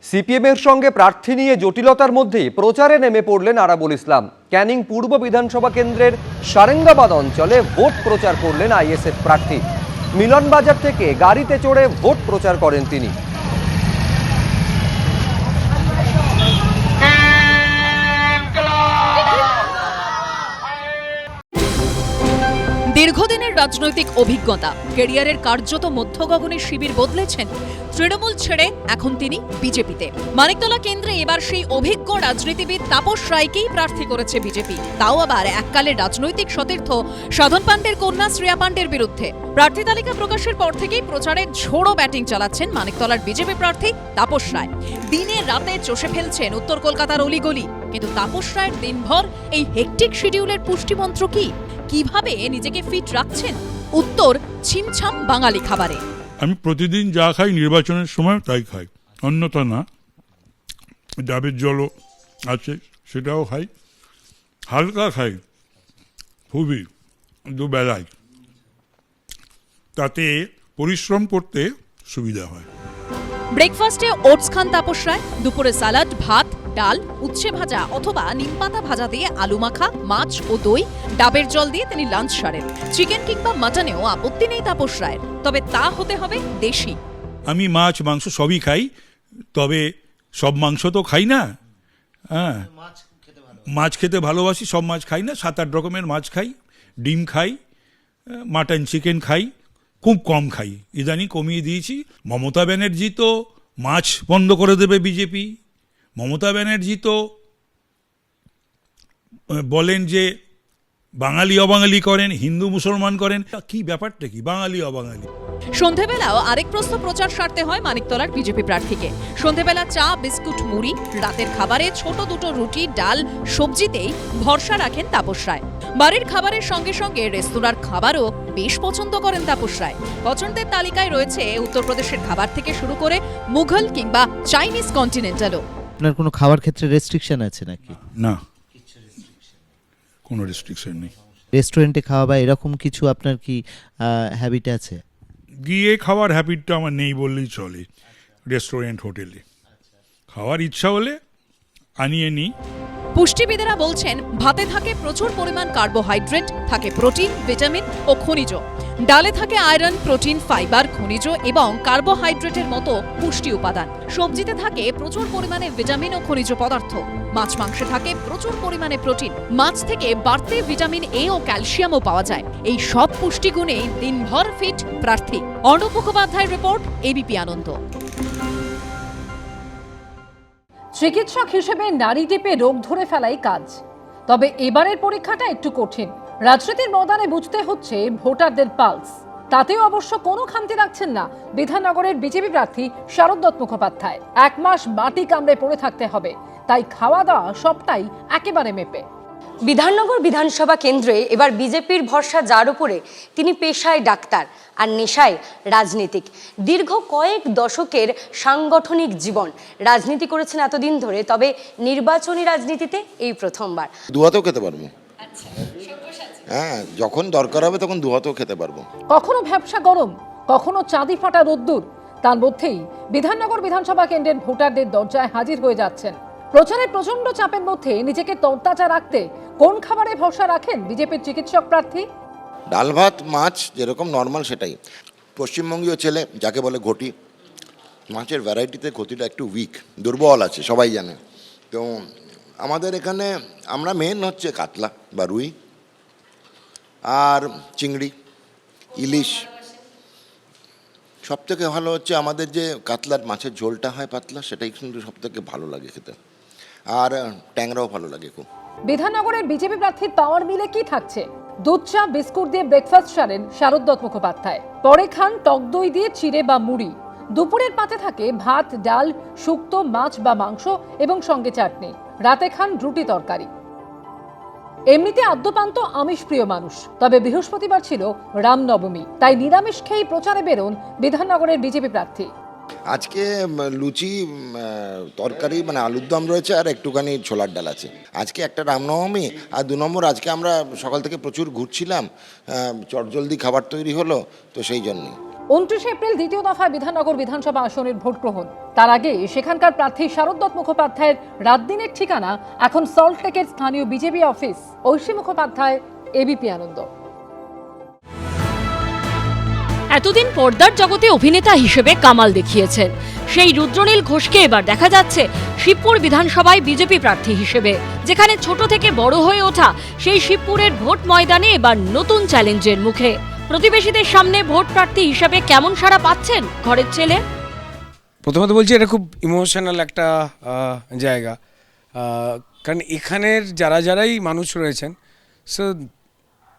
সিপিএমের সঙ্গে প্রার্থী নিয়ে জটিলতার মধ্যেই প্রচারে নেমে পড়লেন আরাবুল ইসলাম। ক্যানিং পূর্ব বিধানসভা কেন্দ্রের সারেঙ্গাবাদ অঞ্চলে ভোট প্রচার করলেন আইএসএফ প্রার্থী। মিলনবাজার থেকে গাড়িতে চড়ে ভোট প্রচার করেন তিনি। দীর্ঘদিনের রাজনৈতিক অভিজ্ঞতা, ক্যারিয়ারের কার্যত মধ্যগগনে শিবির বদলেছেন। তৃণমূল ছেড়ে এখন তিনি বিজেপিতে। মানিকতলা কেন্দ্রে এবার সেই অভিজ্ঞ রাজনীতিবিদ তাপস রায়কেই প্রার্থী করেছে বিজেপি, তাও আবার এককালের রাজনৈতিক সতীর্থ সাধন পাণ্ডের কন্যা শ্রেয়া পাণ্ডের বিরুদ্ধে। প্রার্থী তালিকা প্রকাশের পর থেকেই প্রচারে ঝোড়ো ব্যাটিং চালাচ্ছেন মানিকতলার বিজেপি প্রার্থী তাপস রায়। দিনে রাতে চষে ফেলছেন উত্তর কলকাতার অলিগলি। কিন্তু তাপস রায়ের দিনভর এই হেকটিক শিডিউলের পুষ্টিমন্ত্র কি? কিভাবে নিজেকে ফিট রাখছেন? উত্তর ছিমছাম বাঙালি খাবারে। আমি প্রতিদিন যা খাই নির্বাচনের সময় তাই খাই, অন্যথা না। ডাবের জলও আছে, সেটাও খাই, হালকা খাই খুবই, দুবেলায়, তাতে পরিশ্রম করতে সুবিধা হয়। ব্রেকফাস্টে ওটস খান তাপস রায়, দুপুরে সালাড, ভাত, ডাল, উচ্ছে ভাজা অথবা নিমপাতা ভাজা দিয়ে আলু মাখা, মাছ ও দই, ডাবের জল দিয়ে তিনি লাঞ্চ সারেন। চিকেন কিংবা মাটনেও আপত্তি নেই তাপস রায়ের, তবে তা হতে হবে দেশি। আমি মাছ মাংস সবই খাই, তবে সব মাংস তো খাই না। হ্যাঁ, মাছ খেতে ভালোবাসি, সব মাছ খাই না, 7-8 রকমের মাছ খাই, ডিম খাই, মাটন চিকেন খাই, খুব কম খাই, ইদানিং কমিয়ে দিয়েছি। মমতা ব্যানার্জি তো মাছ বন্ধ করে দেবে বিজেপি। মমতা ব্যানার্জি তো বলেন যে বাঙালি অবাঙালি করেন, হিন্দু মুসলমান করেন। কি ব্যাপারটা কি বাঙালি অবাঙালি? সন্ধেবেলাও আরেক প্রশ্ন প্রচার সারতে হয় মানিকতলার বিজেপি প্রার্থীকে। সন্ধেবেলা চা, বিস্কুট, মুড়ি, রাতের খাবারে ছোট দুটো রুটি, ডাল, সবজিতেই ভরসা রাখেন তাপস রায়। বাড়ির খাবারের সঙ্গে সঙ্গে রেস্তোরাঁর খাবারও বেশ পছন্দ করেন তাপস রায়। পছন্দের তালিকায় রয়েছে উত্তরপ্রদেশের খাবার থেকে শুরু করে মুঘল কিংবা চাইনিজ কন্টিনেন্টালও। আপনার কোনো খাবার ক্ষেত্রে রেস্ট্রিকশন আছে নাকি? না, কোনো রেস্ট্রিকশন নেই। রেস্টুরেন্টে খাওয়া বা এরকম কিছু আপনার কি হ্যাবিট আছে? গিয়ে খাওয়ার হ্যাবিটটা আমার নেই বললেই চলে। রেস্টুরেন্ট, হোটেলে খাওয়ার ইচ্ছা হলে আনিয়ে নিই। পুষ্টিবিদেরা বলছেন ভাতে থাকে প্রচুর পরিমাণ কার্বোহাইড্রেট, থাকে প্রোটিন, ভিটামিন ও খনিজ। ডালে থাকে আয়রন, প্রোটিন, ফাইবার, খনিজ এবং কার্বোহাইড্রেটের মতো পুষ্টি উপাদান। সবজিতে থাকে প্রচুর পরিমাণে ভিটামিন ও খনিজ পদার্থ। মাছ মাংসে থাকে প্রচুর পরিমাণে প্রোটিন। মাছ থেকে বাড়তি ভিটামিন এ ও ক্যালসিয়ামও পাওয়া যায়। এই সব পুষ্টিগুণে দিনভর ফিট প্রার্থী। অর্ণব মুখোপাধ্যায়ের রিপোর্ট, এবিপি আনন্দ। চিকিৎসক হিসেবে নাড়ি টিপে রোগ ধরে ফেলাই কাজ, তবে এবারের পরীক্ষাটা একটু কঠিন। রাজনীতির ময়দানে বুঝতে হচ্ছে ভোটারদের পালস। তাতেও অবশ্য কোনো খামতি রাখছেন না বিধাননগরের বিজেপি প্রার্থী শারদ দত্ত মুখোপাধ্যায়। 1 মাস মাটি কামড়ে পড়ে থাকতে হবে, তাই খাওয়া দাওয়া সবটাই একেবারে মেপে। বিধাননগর বিধানসভা কেন্দ্রে এবার বিজেপির ভরসা, যার উপরে তিনি পেশায় ডাক্তার আর নেশায় রাজনীতিক। দীর্ঘ কয়েক দশকের সাংগঠনিক জীবন, রাজনীতি করেছেন এতদিন ধরে, তবে নির্বাচনী রাজনীতিতে এই প্রথমবার। দুহাতেও খেতে পারবো। হ্যাঁ, যখন দরকার হবে তখন দুহাতেও খেতে পারবো। কখনো ভ্যাপসা গরম, কখনো চাঁদি ফাটা রোদ্দুর, তার মধ্যেই বিধাননগর বিধানসভা কেন্দ্রের ভোটারদের দরজায় হাজির হয়ে যাচ্ছেন। প্রচারের প্রচন্ড চাপের মধ্যে নিজেকে তরতাজা রাখতে কোন খাবারে ভরসা রাখেন বিজেপির চিকিৎসক প্রার্থী? ডাল ভাত মাছ যেরকম নর্মাল সেটাই। পশ্চিমবঙ্গীয় ছেলে, যাকে বলে ঘটি, মাছের ভ্যারাইটিতে ঘটিটা একটু উইক, দুর্বল আছে, সবাই জানে। তো আমাদের এখানে আমরা মেন হচ্ছে কাতলা বা রুই আর চিংড়ি, ইলিশ। সব থেকে ভালো হচ্ছে আমাদের যে কাতলার মাছের ঝোলটা হয় পাতলা, সেটাই কিন্তু সব থেকে ভালো লাগে খেতে। আর ট্যাংরাও ভালো লাগে খুব। বিধাননগরের বিজেপি প্রার্থীর পাওয়ার মিলে কি থাকছে? দুধ চা বিস্কুট দিয়ে ব্রেকফাস্ট সারেন শারদ দত্ত মুখোপাধ্যায়। পরে খান টক দই দিয়ে চিড়ে বা মুড়ি। দুপুরের পাতে থাকে ভাত, ডাল, শুক্তো, মাছ বা মাংস এবং সঙ্গে চাটনি। রাতে খান রুটি তরকারি। এমনিতে আদ্যপান্ত আমিষ প্রিয় মানুষ, তবে বৃহস্পতিবার ছিল রামনবমী, তাই নিরামিষ খেয়েই প্রচারে বেরোন বিধাননগরের বিজেপি প্রার্থী। আজকে লুচি, তরকারি মানে আলুর দম রয়েছে আর একটুখানি ছোলার ডাল আছে। আজকে একটা রামনবমী, আর 2 নম্বর আজকে আমরা সকাল থেকে প্রচুর ঘুরছিলাম, চটজলদি খাবার তৈরি হলো, তো সেই জন্যই। 29 এপ্রিল দ্বিতীয় দফায় বিধাননগর বিধানসভা আসনের ভোট গ্রহণ। তার আগে সেখানকার প্রার্থী শারদ মুখোপাধ্যায়ের রাত দিনের ঠিকানা এখন সল্টলেকের স্থানীয় BJP office. Aishi Mukhopadhyay, ABP Ananda. এতদিন পর্দার জগতে অভিনেতা হিসেবে কামাল দেখিয়েছেন সেই রুদ্রনীল ঘোষকে এবার দেখা যাচ্ছে শিবপুর বিধানসভায় বিজেপি প্রার্থী হিসেবে। যেখানে ছোট থেকে বড় হয়ে ওঠা সেই শিবপুরের ভোট ময়দানে এবার নতুন চ্যালেঞ্জের মুখে। প্রতিবেশীদের সামনে ভোট প্রার্থী হিসেবে কেমন সাড়া পাচ্ছেন ঘরের ছেলে? প্রথমত বলছি এটা খুব ইমোশনাল একটা জায়গা, কারণ এখানের যারাই মানুষ রয়েছেন সো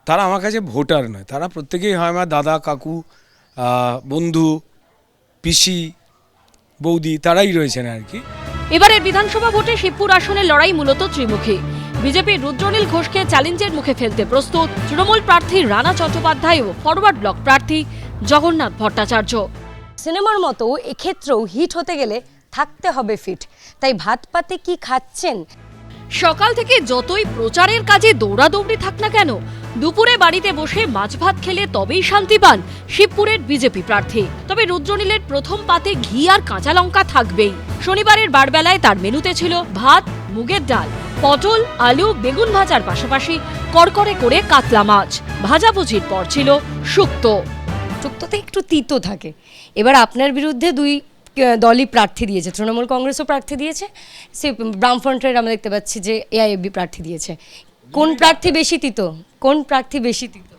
তারা আমার কাছে ভোটার নয়, তারা প্রত্যেকেই হয় আমার দাদা, কাকু, বন্ধু, পিসি, বৌদি, তারাই রয়েছেন আর কি। এবারের বিধানসভা ভোটে শিবপুর আসনের লড়াই মূলত ত্রিমুখী। বিজেপির রুদ্রনীল ঘোষকে চ্যালেঞ্জের মুখে ফেলতে প্রস্তুত তৃণমূল প্রার্থী রানা চট্টোপাধ্যায় ও ফরওয়ার্ড ব্লক প্রার্থী জগন্নাথ ভট্টাচার্য। সিনেমার মতো এক্ষেত্রেও হিট হতে গেলে থাকতে হবে ফিট। তাই ভাত পাতে কি খাচ্ছেন? সকাল থেকে যতই প্রচারের কাজে দৌড়াদৌড়ি থাক না কেন, দুপুরে বাড়িতে বসে মাছ ভাত খেলে তবেই শান্তি পান শিবপুরের বিজেপি প্রার্থী। তবে রুদ্রনীলের প্রথম পাতে ঘি আর কাঁচা লঙ্কা থাকবেই। শনিবারের বারবেলায় তার মেনুতে ছিল ভাত, মুগের ডাল, পটল, আলু, বেগুন ভাজার পাশাপাশি কড়কড়ে করে কাতলা মাছ। ভাজাভুজির পর ছিল শুক্তো। শুক্তোতে একটু তিতো থাকে। এবার আপনার বিরুদ্ধে দুই দলই প্রার্থী দিয়েছে, তৃণমূল কংগ্রেসও প্রার্থী দিয়েছে, সে বামফ্রন্টের আমরা দেখতে পাচ্ছি যে এআইএফবি প্রার্থী দিয়েছে। কোন প্রার্থী বেশি তিতো? কোন প্রার্থী বেশি তিতো?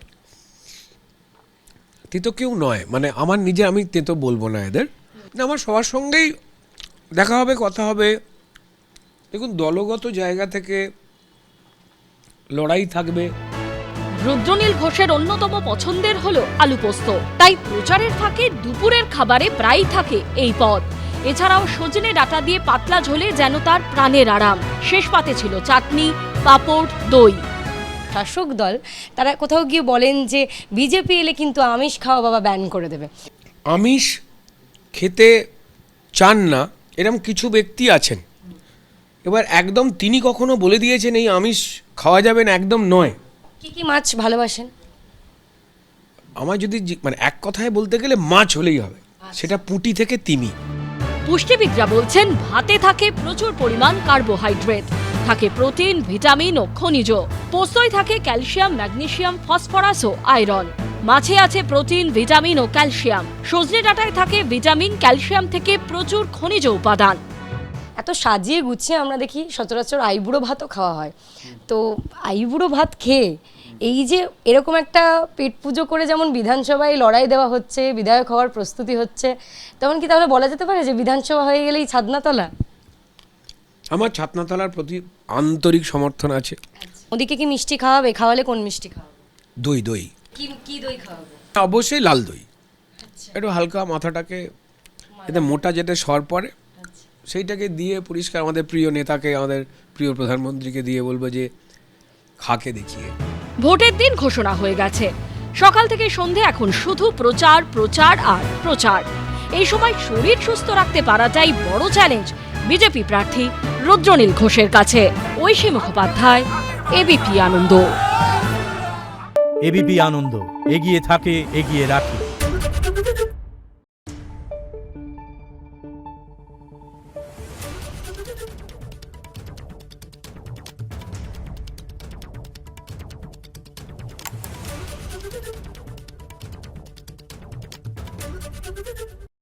তেতো কেউ নয়, মানে আমার নিজে, আমি তেতো বলবো না এদের, আমার সবার সঙ্গেই দেখা হবে, কথা হবে। দেখুন, দলগত জায়গা থেকে লড়াই থাকবে। রুদ্রনীল ঘোষের অন্যতম পছন্দের হলো আলু পোস্ত, তাই প্রচারের ফাঁকে দুপুরের খাবারে প্রায়ই থাকে এই পদ। এছাড়াও সজনে ডাঁটা দিয়ে পাতলা ঝোলে যেন তার প্রাণের আরাম। শেষ পাতে ছিল চাটনি, পাঁপড়, দই। শাসক দল তারা কোথাও গিয়ে বলেন যে বিজেপি এলে কিন্তু আমিষ খাওয়া বাবা ব্যান করে দেবে। আমিষ খেতে চান না এরকম কিছু ব্যক্তি আছেন। এবার একদম তিনি কখনো বলে দিয়েছেন এই আমিষ খাওয়া যাবে না, একদম নয়। কি কি মাছ ভালোবাসেন? আমার যদি মানে এক কথায় বলতে গেলে মাছ হলেই হবে, সেটা পুঁটি থেকে তিমি। পুষ্টিবিদরা বলছেন ভাতে থাকে প্রচুর পরিমাণ কার্বোহাইড্রেট, থাকে প্রোটিন, ভিটামিন ও খনিজ। পোস্তয় থাকে ক্যালসিয়াম, ম্যাগনেসিয়াম, ফসফরাস ও আয়রন। মাছে আছে প্রোটিন, ভিটামিন ও ক্যালসিয়াম। সজনে ডাঁটায় থাকে ভিটামিন, ক্যালসিয়াম থেকে প্রচুর খনিজ উপাদান। এত সাজিয়ে গুছিয়ে আমরা দেখি সচরাচর আইবুড়ো ভাতও খাওয়া হয়। তো আইবুড়ো ভাত খেয়ে এই যে এরকম একটা পেট পুজো করে যেমন বিধানসভায় লড়াই দেওয়া হচ্ছে, বিধায়ক হওয়ার প্রস্তুতি হচ্ছে, তেমন কি তাহলে বলা যেতে পারে যে বিধানসভা হয়ে গেলেই ছাদনাতলা? আমার ছাদনাতলার প্রতি আন্তরিক সমর্থন আছে। ওদিকে কি মিষ্টি খাওয়াবে? খাওয়ালে কোন মিষ্টি খাওয়াবে? দই। দই কি দই খাওয়াবে? অবশ্যই লাল দই, একটু হালকা মাথাটাকে এতে মোটা যেটা সর পড়ে সেইটাকে দিয়ে পরিষ্কার, আমাদের প্রিয় নেতাকে, আমাদের প্রিয় প্রধানমন্ত্রীকে দিয়ে বলবো যে খাকে দেখিয়ে। ভোটের দিন ঘোষণা হয়ে গেছে। সকাল থেকে সন্ধে এখন শুধু প্রচার, প্রচার আর প্রচার। এই সময় শরীর সুস্থ রাখতে পারাটাই বড় চ্যালেঞ্জ বিজেপি প্রার্থী রুদ্রনীল ঘোষের কাছে। ঐশী মুখোপাধ্যায়, এবিপি আনন্দ। এবিপি আনন্দ, এগিয়ে থাকে, এগিয়ে রাখে।